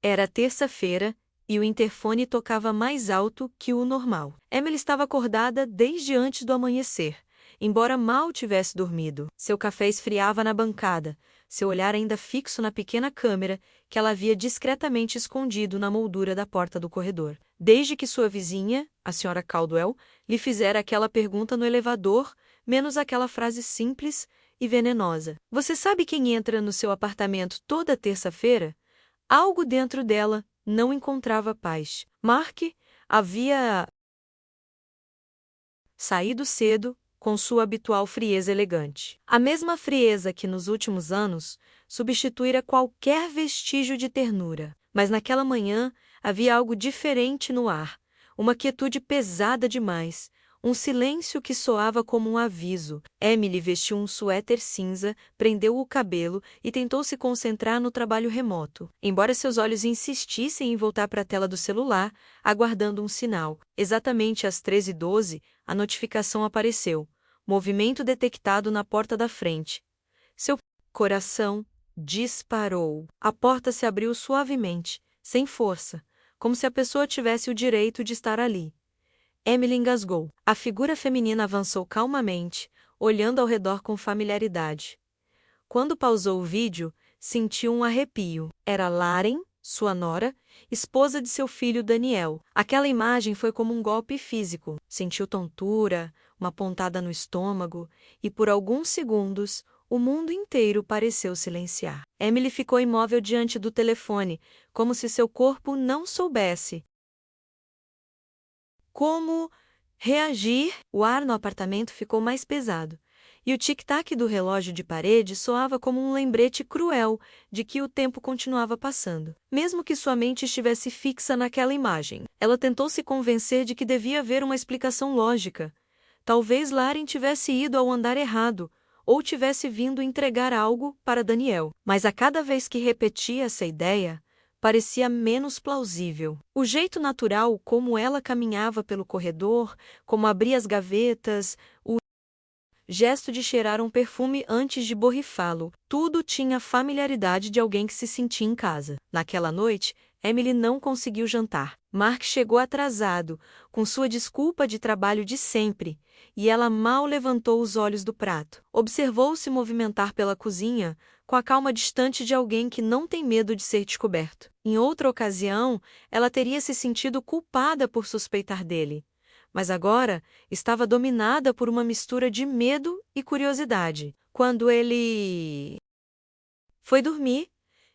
Era terça-feira, e o interfone tocava mais alto que o normal. Emily estava acordada desde antes do amanhecer, embora mal tivesse dormido. Seu café esfriava na bancada, seu olhar ainda fixo na pequena câmera que ela havia discretamente escondido na moldura da porta do corredor. Desde que sua vizinha, a Sra. Caldwell, lhe fizera aquela pergunta no elevador, menos aquela frase simples e venenosa. Você sabe quem entra no seu apartamento toda terça-feira? Algo dentro dela não encontrava paz. Mark havia saído cedo, com sua habitual frieza elegante. A mesma frieza que nos últimos anos substituíra qualquer vestígio de ternura. Mas naquela manhã havia algo diferente no ar, uma quietude pesada demais, um silêncio que soava como um aviso. Emily vestiu um suéter cinza, prendeu o cabelo e tentou se concentrar no trabalho remoto. Embora seus olhos insistissem em voltar para a tela do celular, aguardando um sinal. Exatamente às 13h12, a notificação apareceu. Movimento detectado na porta da frente. Seu coração disparou. A porta se abriu suavemente, sem força, como se a pessoa tivesse o direito de estar ali. Emily engasgou. A figura feminina avançou calmamente, olhando ao redor com familiaridade. Quando pausou o vídeo, sentiu um arrepio. Era Lauren, sua nora, esposa de seu filho Daniel. Aquela imagem foi como um golpe físico. Sentiu tontura, uma pontada no estômago, e por alguns segundos, o mundo inteiro pareceu silenciar. Emily ficou imóvel diante do telefone, como se seu corpo não soubesse como reagir. O ar no apartamento ficou mais pesado, e o tic-tac do relógio de parede soava como um lembrete cruel de que o tempo continuava passando. Mesmo que sua mente estivesse fixa naquela imagem, ela tentou se convencer de que devia haver uma explicação lógica. Talvez Lauren tivesse ido ao andar errado, ou tivesse vindo entregar algo para Daniel. Mas a cada vez que repetia essa ideia, parecia menos plausível. O jeito natural como ela caminhava pelo corredor, como abria as gavetas, o gesto de cheirar um perfume antes de borrifá-lo, tudo tinha a familiaridade de alguém que se sentia em casa. Naquela noite, Emily não conseguiu jantar. Mark chegou atrasado, com sua desculpa de trabalho de sempre, e ela mal levantou os olhos do prato. Observou-se movimentar pela cozinha, com a calma distante de alguém que não tem medo de ser descoberto. Em outra ocasião, ela teria se sentido culpada por suspeitar dele. Mas agora estava dominada por uma mistura de medo e curiosidade. Quando ele foi dormir,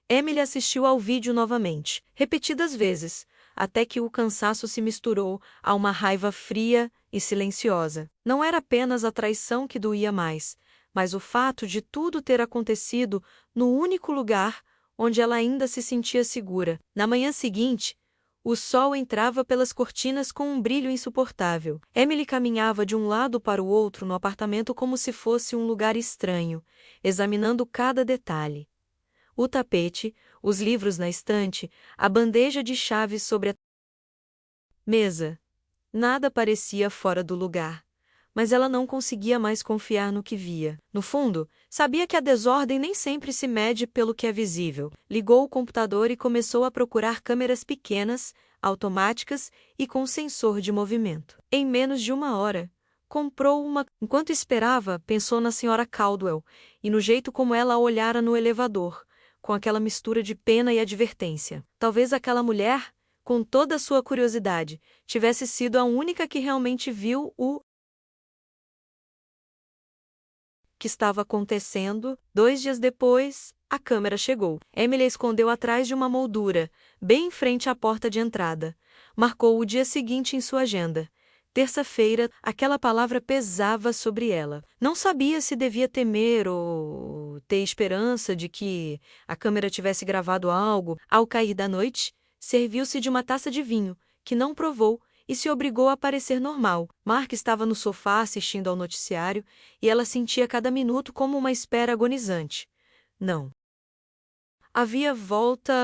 Emily assistiu ao vídeo novamente, repetidas vezes, até que o cansaço se misturou a uma raiva fria e silenciosa. Não era apenas a traição que doía mais, mas o fato de tudo ter acontecido no único lugar onde ela ainda se sentia segura. Na manhã seguinte, o sol entrava pelas cortinas com um brilho insuportável. Emily caminhava de um lado para o outro no apartamento como se fosse um lugar estranho, examinando cada detalhe. O tapete, os livros na estante, a bandeja de chaves sobre a mesa. Nada parecia fora do lugar. Mas ela não conseguia mais confiar no que via. No fundo, sabia que a desordem nem sempre se mede pelo que é visível. Ligou o computador e começou a procurar câmeras pequenas, automáticas e com sensor de movimento. Em menos de uma hora, comprou uma. Enquanto esperava, pensou na Sra. Caldwell e no jeito como ela a olhara no elevador, com aquela mistura de pena e advertência. Talvez aquela mulher, com toda a sua curiosidade, tivesse sido a única que realmente viu o que estava acontecendo. 2 dias depois, a câmera chegou. Emily a escondeu atrás de uma moldura, bem em frente à porta de entrada. Marcou o dia seguinte em sua agenda. Terça-feira, aquela palavra pesava sobre ela. Não sabia se devia temer ou ter esperança de que a câmera tivesse gravado algo. Ao cair da noite, serviu-se de uma taça de vinho, que não provou, e se obrigou a parecer normal. Mark estava no sofá assistindo ao noticiário, e ela sentia cada minuto como uma espera agonizante. Não havia volta.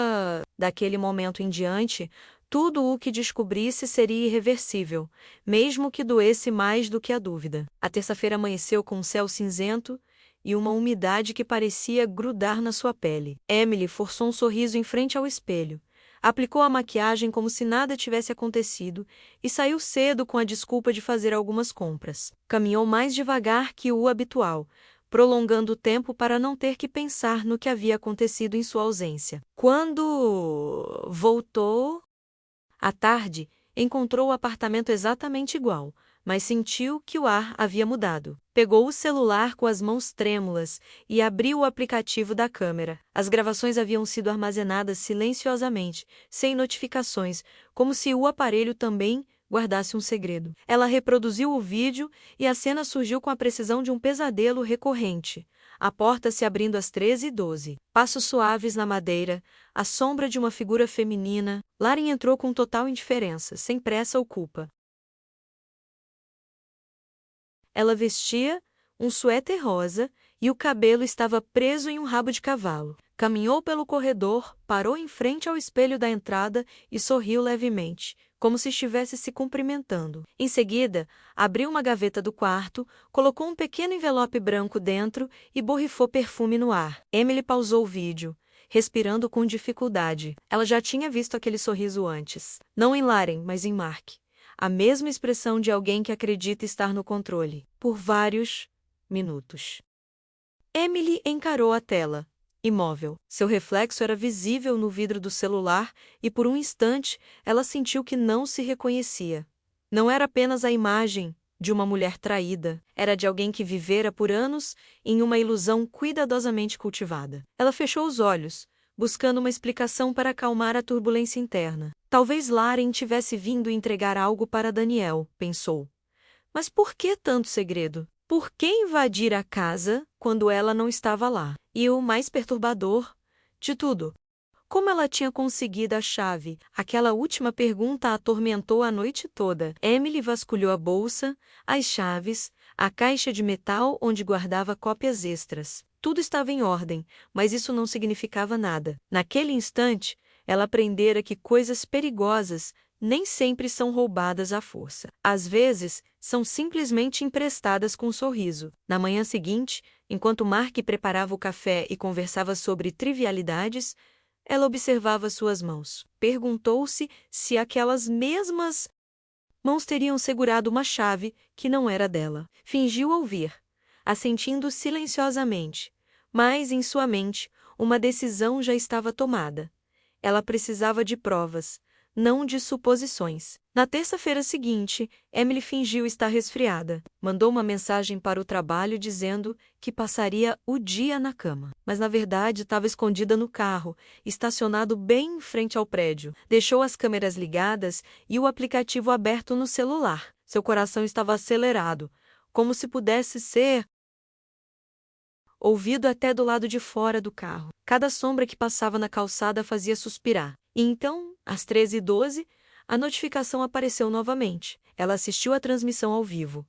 Daquele momento em diante, tudo o que descobrisse seria irreversível, mesmo que doesse mais do que a dúvida. A terça-feira amanheceu com um céu cinzento e uma umidade que parecia grudar na sua pele. Emily forçou um sorriso em frente ao espelho. Aplicou a maquiagem como se nada tivesse acontecido e saiu cedo com a desculpa de fazer algumas compras. Caminhou mais devagar que o habitual, prolongando o tempo para não ter que pensar no que havia acontecido em sua ausência. Quando voltou, à tarde, encontrou o apartamento exatamente igual, mas sentiu que o ar havia mudado. Pegou o celular com as mãos trêmulas e abriu o aplicativo da câmera. As gravações haviam sido armazenadas silenciosamente, sem notificações, como se o aparelho também guardasse um segredo. Ela reproduziu o vídeo e a cena surgiu com a precisão de um pesadelo recorrente. A porta se abrindo às 13h12. Passos suaves na madeira, a sombra de uma figura feminina. Lauren entrou com total indiferença, sem pressa ou culpa. Ela vestia um suéter rosa e o cabelo estava preso em um rabo de cavalo. Caminhou pelo corredor, parou em frente ao espelho da entrada e sorriu levemente, como se estivesse se cumprimentando. Em seguida, abriu uma gaveta do quarto, colocou um pequeno envelope branco dentro e borrifou perfume no ar. Emily pausou o vídeo, respirando com dificuldade. Ela já tinha visto aquele sorriso antes. Não em Lauren, mas em Mark. A mesma expressão de alguém que acredita estar no controle. Por vários minutos. Emily encarou a tela, imóvel. Seu reflexo era visível no vidro do celular e por um instante ela sentiu que não se reconhecia. Não era apenas a imagem de uma mulher traída, era de alguém que vivera por anos em uma ilusão cuidadosamente cultivada. Ela fechou os olhos, buscando uma explicação para acalmar a turbulência interna. Talvez Lauren tivesse vindo entregar algo para Daniel, pensou. Mas por que tanto segredo? Por que invadir a casa quando ela não estava lá? E o mais perturbador de tudo, como ela tinha conseguido a chave? Aquela última pergunta a atormentou a noite toda. Emily vasculhou a bolsa, as chaves, a caixa de metal onde guardava cópias extras. Tudo estava em ordem, mas isso não significava nada. Naquele instante, ela aprendera que coisas perigosas nem sempre são roubadas à força. Às vezes, são simplesmente emprestadas com um sorriso. Na manhã seguinte, enquanto Mark preparava o café e conversava sobre trivialidades, ela observava suas mãos. Perguntou-se se aquelas mesmas mãos teriam segurado uma chave que não era dela. Fingiu ouvir, assentindo silenciosamente, mas em sua mente, uma decisão já estava tomada. Ela precisava de provas, não de suposições. Na terça-feira seguinte, Emily fingiu estar resfriada. Mandou uma mensagem para o trabalho dizendo que passaria o dia na cama. Mas na verdade estava escondida no carro, estacionado bem em frente ao prédio. Deixou as câmeras ligadas e o aplicativo aberto no celular. Seu coração estava acelerado, como se pudesse ser ouvido até do lado de fora do carro. Cada sombra que passava na calçada fazia suspirar. E então, às 13h12, a notificação apareceu novamente. Ela assistiu à transmissão ao vivo.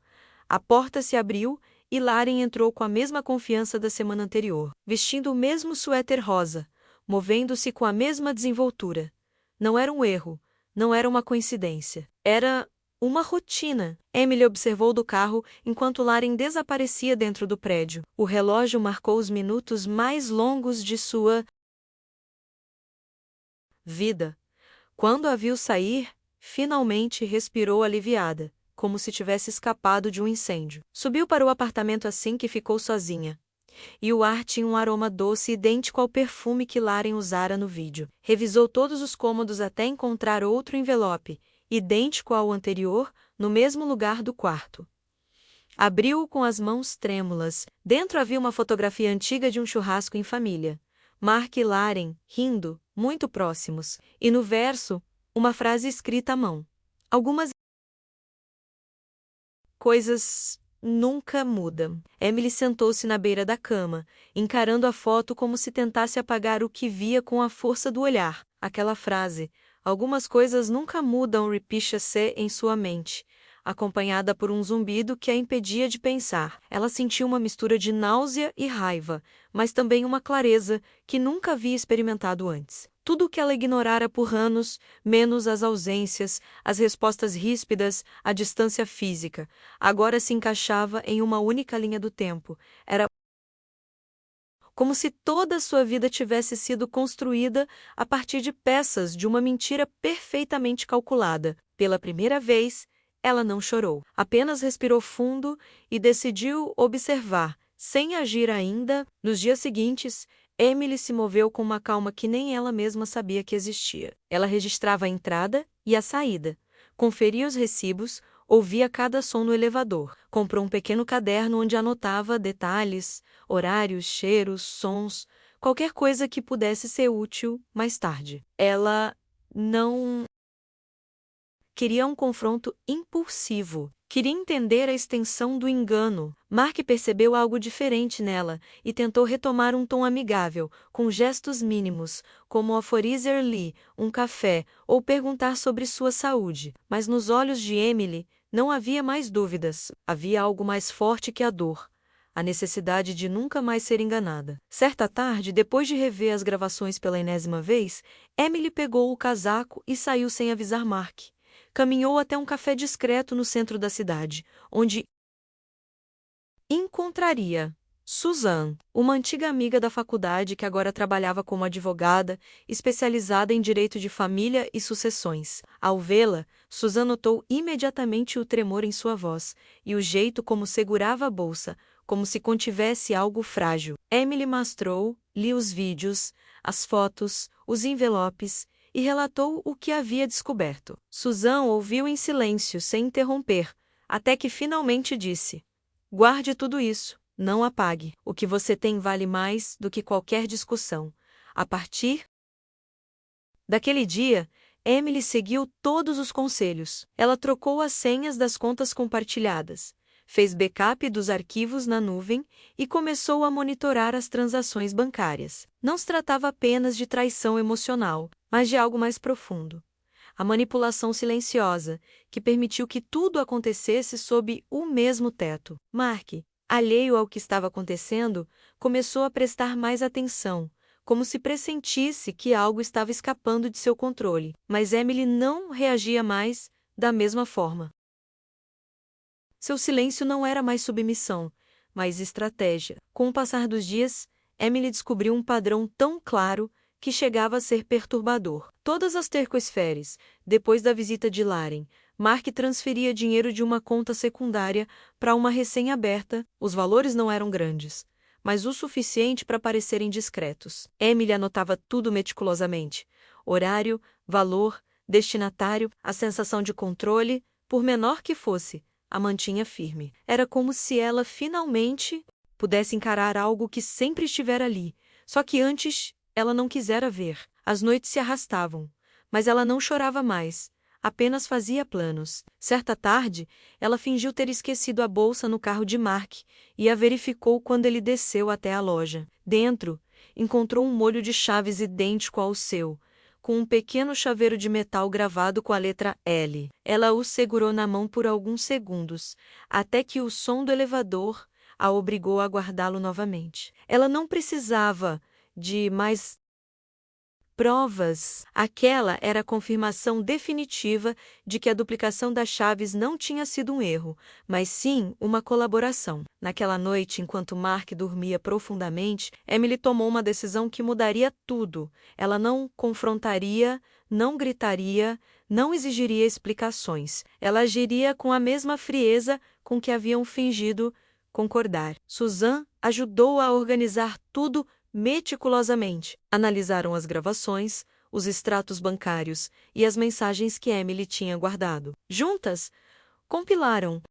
A porta se abriu e Lauren entrou com a mesma confiança da semana anterior, vestindo o mesmo suéter rosa, movendo-se com a mesma desenvoltura. Não era um erro, não era uma coincidência. Era uma rotina. Emily observou do carro enquanto Lauren desaparecia dentro do prédio. O relógio marcou os minutos mais longos de sua vida. Quando a viu sair, finalmente respirou aliviada, como se tivesse escapado de um incêndio. Subiu para o apartamento assim que ficou sozinha. E o ar tinha um aroma doce idêntico ao perfume que Lauren usara no vídeo. Revisou todos os cômodos até encontrar outro envelope, idêntico ao anterior, no mesmo lugar do quarto. Abriu-o com as mãos trêmulas. Dentro havia uma fotografia antiga de um churrasco em família. Mark e Lauren, rindo, muito próximos. E no verso, uma frase escrita à mão. Algumas coisas nunca mudam. Emily sentou-se na beira da cama, encarando a foto como se tentasse apagar o que via com a força do olhar. Aquela frase, algumas coisas nunca mudam, repetia-se em sua mente, acompanhada por um zumbido que a impedia de pensar. Ela sentiu uma mistura de náusea e raiva, mas também uma clareza que nunca havia experimentado antes. Tudo o que ela ignorara por anos, menos as ausências, as respostas ríspidas, a distância física, agora se encaixava em uma única linha do tempo. Era como se toda a sua vida tivesse sido construída a partir de peças de uma mentira perfeitamente calculada. Pela primeira vez, ela não chorou, apenas respirou fundo e decidiu observar, sem agir ainda. Nos dias seguintes, Emily se moveu com uma calma que nem ela mesma sabia que existia. Ela registrava a entrada e a saída, conferia os recibos, ouvia cada som no elevador. Comprou um pequeno caderno onde anotava detalhes, horários, cheiros, sons, qualquer coisa que pudesse ser útil mais tarde. Ela não queria um confronto impulsivo. Queria entender a extensão do engano. Mark percebeu algo diferente nela e tentou retomar um tom amigável, com gestos mínimos, como oferecer-lhe um café ou perguntar sobre sua saúde. Mas nos olhos de Emily não havia mais dúvidas. Havia algo mais forte que a dor. A necessidade de nunca mais ser enganada. Certa tarde, depois de rever as gravações pela enésima vez, Emily pegou o casaco e saiu sem avisar Mark. Caminhou até um café discreto no centro da cidade, onde encontraria Susan, uma antiga amiga da faculdade que agora trabalhava como advogada, especializada em direito de família e sucessões. Ao vê-la, Susan notou imediatamente o tremor em sua voz e o jeito como segurava a bolsa, como se contivesse algo frágil. Emily mostrou-lhe os vídeos, as fotos, os envelopes, e relatou o que havia descoberto. Susan ouviu em silêncio, sem interromper, até que finalmente disse: "Guarde tudo isso, não apague. O que você tem vale mais do que qualquer discussão." A partir daquele dia, Emily seguiu todos os conselhos. Ela trocou as senhas das contas compartilhadas, fez backup dos arquivos na nuvem e começou a monitorar as transações bancárias. Não se tratava apenas de traição emocional, mas de algo mais profundo. A manipulação silenciosa, que permitiu que tudo acontecesse sob o mesmo teto. Mark, alheio ao que estava acontecendo, começou a prestar mais atenção, como se pressentisse que algo estava escapando de seu controle. Mas Emily não reagia mais da mesma forma. Seu silêncio não era mais submissão, mas estratégia. Com o passar dos dias, Emily descobriu um padrão tão claro que chegava a ser perturbador. Todas as terças-feiras, depois da visita de Laren, Mark transferia dinheiro de uma conta secundária para uma recém-aberta. Os valores não eram grandes, mas o suficiente para parecerem discretos. Emily anotava tudo meticulosamente: horário, valor, destinatário, a sensação de controle, por menor que fosse, a mantinha firme. Era como se ela finalmente pudesse encarar algo que sempre estivera ali, só que antes ela não quisera ver. As noites se arrastavam, mas ela não chorava mais, apenas fazia planos. Certa tarde, ela fingiu ter esquecido a bolsa no carro de Mark e a verificou quando ele desceu até a loja. Dentro, encontrou um molho de chaves idêntico ao seu, com um pequeno chaveiro de metal gravado com a letra L. Ela o segurou na mão por alguns segundos, até que o som do elevador a obrigou a guardá-lo novamente. Ela não precisava de mais provas. Aquela era a confirmação definitiva de que a duplicação das chaves não tinha sido um erro, mas sim uma colaboração. Naquela noite, enquanto Mark dormia profundamente, Emily tomou uma decisão que mudaria tudo. Ela não confrontaria, não gritaria, não exigiria explicações. Ela agiria com a mesma frieza com que haviam fingido concordar. Susan ajudou a organizar tudo meticulosamente. Analisaram as gravações, os extratos bancários e as mensagens que Emily tinha guardado. Juntas, compilaram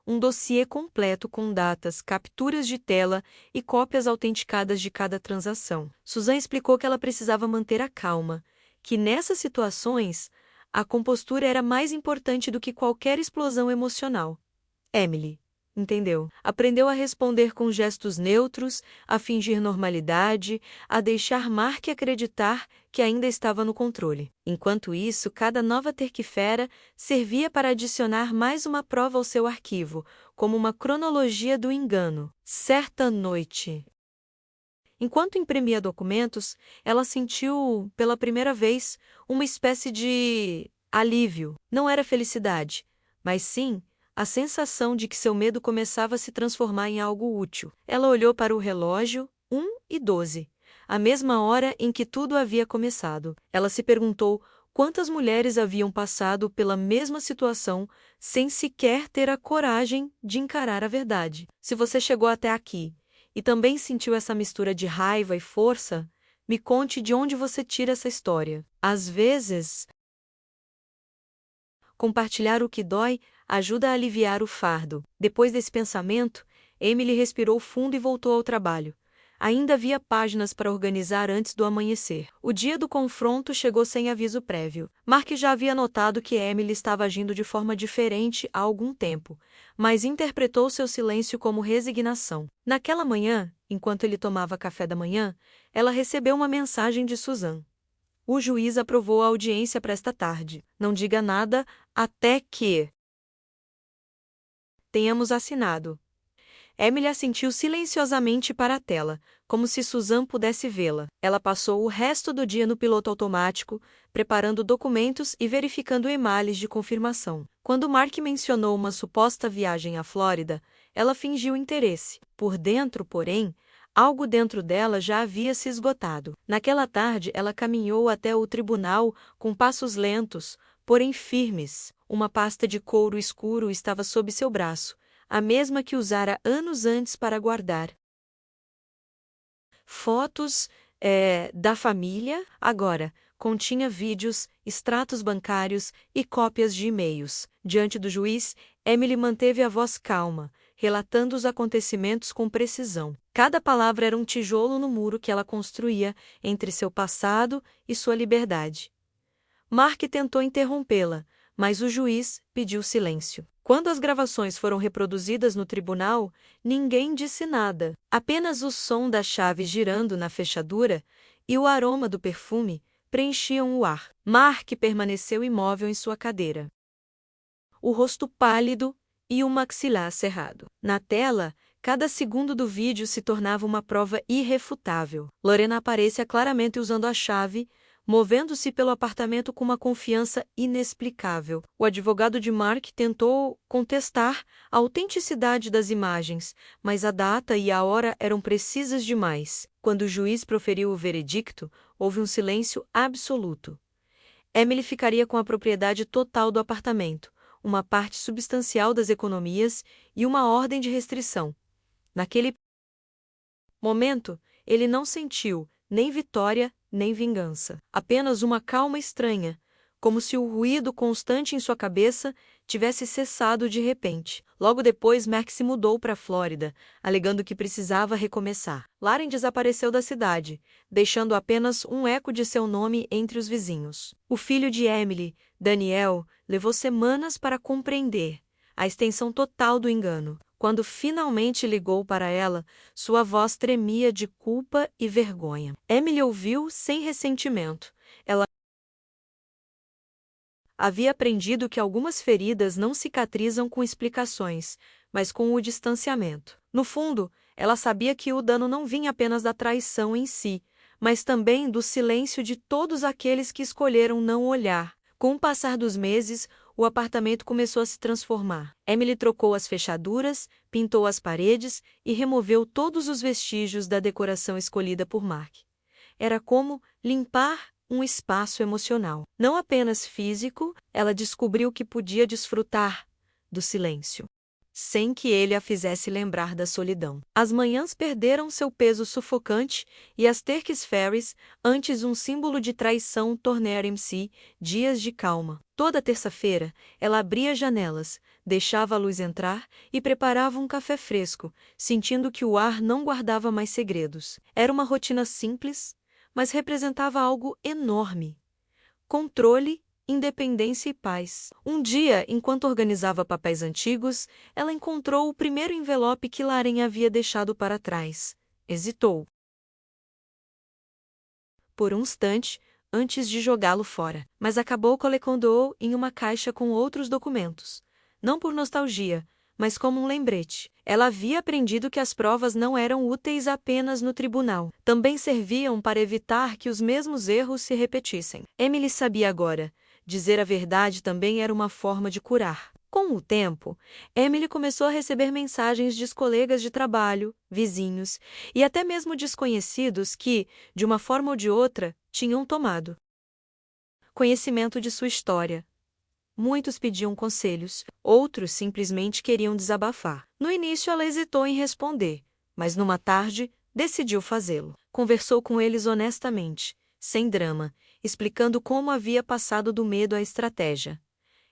um dossiê completo com datas, capturas de tela e cópias autenticadas de cada transação. Susan explicou que ela precisava manter a calma, que nessas situações a compostura era mais importante do que qualquer explosão emocional. Emily entendeu. Aprendeu a responder com gestos neutros, a fingir normalidade, a deixar Mark acreditar que ainda estava no controle. Enquanto isso, cada nova terça-feira servia para adicionar mais uma prova ao seu arquivo, como uma cronologia do engano. Certa noite, enquanto imprimia documentos, ela sentiu, pela primeira vez, uma espécie de alívio. Não era felicidade, mas sim a sensação de que seu medo começava a se transformar em algo útil. Ela olhou para o relógio, 1:12, a mesma hora em que tudo havia começado. Ela se perguntou quantas mulheres haviam passado pela mesma situação sem sequer ter a coragem de encarar a verdade. Se você chegou até aqui e também sentiu essa mistura de raiva e força, me conte de onde você tira essa história. Às vezes, compartilhar o que dói ajuda a aliviar o fardo. Depois desse pensamento, Emily respirou fundo e voltou ao trabalho. Ainda havia páginas para organizar antes do amanhecer. O dia do confronto chegou sem aviso prévio. Mark já havia notado que Emily estava agindo de forma diferente há algum tempo, mas interpretou seu silêncio como resignação. Naquela manhã, enquanto ele tomava café da manhã, ela recebeu uma mensagem de Susan. O juiz aprovou a audiência para esta tarde. Não diga nada até que tenhamos assinado. Emily assentiu silenciosamente para a tela, como se Susan pudesse vê-la. Ela passou o resto do dia no piloto automático, preparando documentos e verificando e-mails de confirmação. Quando Mark mencionou uma suposta viagem à Flórida, ela fingiu interesse. Por dentro, porém, algo dentro dela já havia se esgotado. Naquela tarde, ela caminhou até o tribunal com passos lentos, porém firmes. Uma pasta de couro escuro estava sob seu braço, a mesma que usara anos antes para guardar fotos da família. Agora, continha vídeos, extratos bancários e cópias de e-mails. Diante do juiz, Emily manteve a voz calma, relatando os acontecimentos com precisão. Cada palavra era um tijolo no muro que ela construía entre seu passado e sua liberdade. Mark tentou interrompê-la, mas o juiz pediu silêncio. Quando as gravações foram reproduzidas no tribunal, ninguém disse nada. Apenas o som da chave girando na fechadura e o aroma do perfume preenchiam o ar. Mark permaneceu imóvel em sua cadeira, o rosto pálido e o maxilar cerrado. Na tela, cada segundo do vídeo se tornava uma prova irrefutável. Lorena aparecia claramente usando a chave, movendo-se pelo apartamento com uma confiança inexplicável. O advogado de Mark tentou contestar a autenticidade das imagens, mas a data e a hora eram precisas demais. Quando o juiz proferiu o veredicto, houve um silêncio absoluto. Emily ficaria com a propriedade total do apartamento, uma parte substancial das economias e uma ordem de restrição. Naquele momento, ele não sentiu nem vitória, nem vingança. Apenas uma calma estranha, como se o ruído constante em sua cabeça tivesse cessado de repente. Logo depois, Mark se mudou para a Flórida, alegando que precisava recomeçar. Lauren desapareceu da cidade, deixando apenas um eco de seu nome entre os vizinhos. O filho de Emily, Daniel, levou semanas para compreender a extensão total do engano. Quando finalmente ligou para ela, sua voz tremia de culpa e vergonha. Emily ouviu sem ressentimento. Ela havia aprendido que algumas feridas não cicatrizam com explicações, mas com o distanciamento. No fundo, ela sabia que o dano não vinha apenas da traição em si, mas também do silêncio de todos aqueles que escolheram não olhar. Com o passar dos meses, o apartamento começou a se transformar. Emily trocou as fechaduras, pintou as paredes e removeu todos os vestígios da decoração escolhida por Mark. Era como limpar um espaço emocional. Não apenas físico, ela descobriu que podia desfrutar do silêncio, sem que ele a fizesse lembrar da solidão. As manhãs perderam seu peso sufocante e as Turkish Ferries, antes um símbolo de traição, tornaram-se dias de calma. Toda terça-feira, ela abria janelas, deixava a luz entrar e preparava um café fresco, sentindo que o ar não guardava mais segredos. Era uma rotina simples, mas representava algo enorme: controle, independência e paz. Um dia, enquanto organizava papéis antigos, ela encontrou o primeiro envelope que Lauren havia deixado para trás. Hesitou por um instante antes de jogá-lo fora, mas acabou colocando-o em uma caixa com outros documentos. Não por nostalgia, mas como um lembrete. Ela havia aprendido que as provas não eram úteis apenas no tribunal. Também serviam para evitar que os mesmos erros se repetissem. Emily sabia agora: dizer a verdade também era uma forma de curar. Com o tempo, Emily começou a receber mensagens de colegas de trabalho, vizinhos e até mesmo desconhecidos que, de uma forma ou de outra, tinham tomado conhecimento de sua história. Muitos pediam conselhos, outros simplesmente queriam desabafar. No início, ela hesitou em responder, mas numa tarde, decidiu fazê-lo. Conversou com eles honestamente, sem drama, explicando como havia passado do medo à estratégia.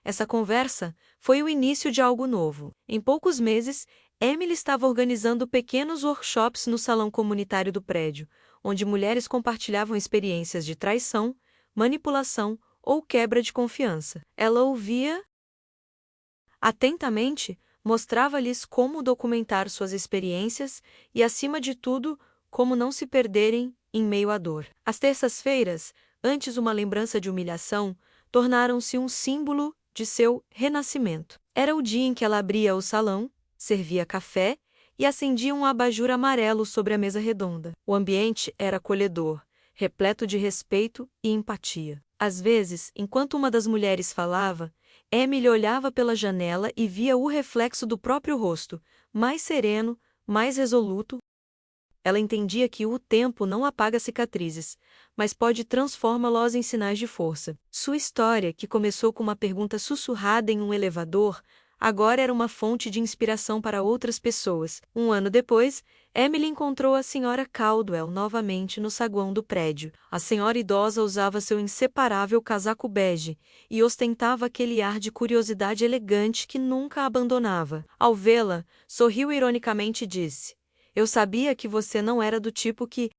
Essa conversa foi o início de algo novo. Em poucos meses, Emily estava organizando pequenos workshops no salão comunitário do prédio, onde mulheres compartilhavam experiências de traição, manipulação ou quebra de confiança. Ela ouvia atentamente, mostrava-lhes como documentar suas experiências e, acima de tudo, como não se perderem em meio à dor. As terças-feiras, antes uma lembrança de humilhação, tornaram-se um símbolo de seu renascimento. Era o dia em que ela abria o salão, servia café e acendia um abajur amarelo sobre a mesa redonda. O ambiente era acolhedor, repleto de respeito e empatia. Às vezes, enquanto uma das mulheres falava, Emily olhava pela janela e via o reflexo do próprio rosto, mais sereno, mais resoluto. Ela entendia que o tempo não apaga cicatrizes, mas pode transformá-las em sinais de força. Sua história, que começou com uma pergunta sussurrada em um elevador, agora era uma fonte de inspiração para outras pessoas. Um ano depois, Emily encontrou a senhora Caldwell novamente no saguão do prédio. A senhora idosa usava seu inseparável casaco bege e ostentava aquele ar de curiosidade elegante que nunca a abandonava. Ao vê-la, sorriu ironicamente e disse: "Eu sabia que você não era do tipo que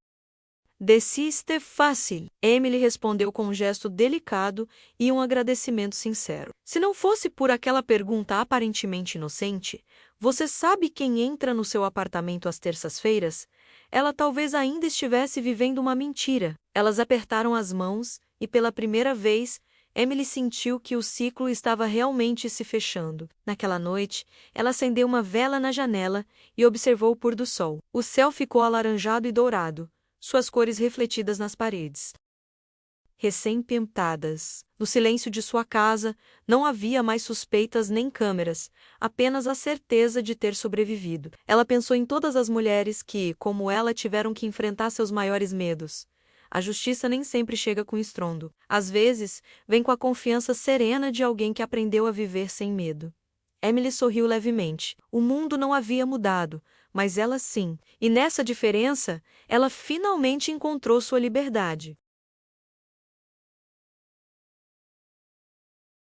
desiste fácil." Emily respondeu com um gesto delicado e um agradecimento sincero. "Se não fosse por aquela pergunta aparentemente inocente, você sabe quem entra no seu apartamento às terças-feiras? Ela talvez ainda estivesse vivendo uma mentira." Elas apertaram as mãos e, pela primeira vez, Emily sentiu que o ciclo estava realmente se fechando. Naquela noite, ela acendeu uma vela na janela e observou o pôr do sol. O céu ficou alaranjado e dourado, suas cores refletidas nas paredes recém-pintadas. No silêncio de sua casa, não havia mais suspeitas nem câmeras, apenas a certeza de ter sobrevivido. Ela pensou em todas as mulheres que, como ela, tiveram que enfrentar seus maiores medos. A justiça nem sempre chega com estrondo. Às vezes, vem com a confiança serena de alguém que aprendeu a viver sem medo. Emily sorriu levemente. O mundo não havia mudado, mas ela sim. E nessa diferença, ela finalmente encontrou sua liberdade.